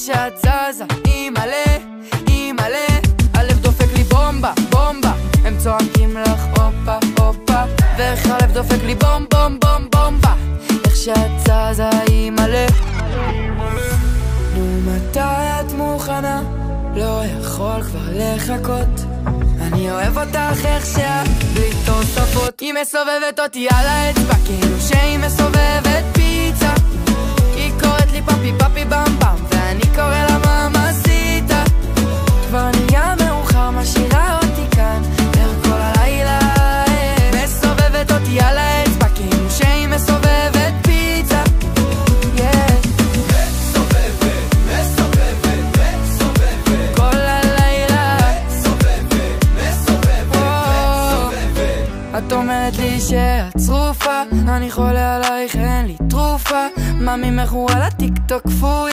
שאת זזה, אימא'לה, הלב דופק לי בומבה, בומבה, הם צועקים לך הופה, הופה, ואיך הלב דופק לי בום, בום, בום, בומבה, איך שאת זזה, אימא'לה. נו מתי את מוכנה? לא יכול כבר לחכות, אני אוהב אותך איך שאת בלי תוספות. היא מסובבת אותי על האצבע כאילו שהיא מסובבת פיצה, היא קוראת לי פאפי פאפי במבם ואני קורא לה ממסיטה. כבר נהיה מאוחר, משאירה אותי כאן ער כל הלילה, מסובבת אותי על האצבע כאילו שהיא מסובבת פיצה. את אומרת לי שאת צרופה, אני חולה עלייך, אין לי תרופה, מה ממך הוא על הטיק טוק פוי.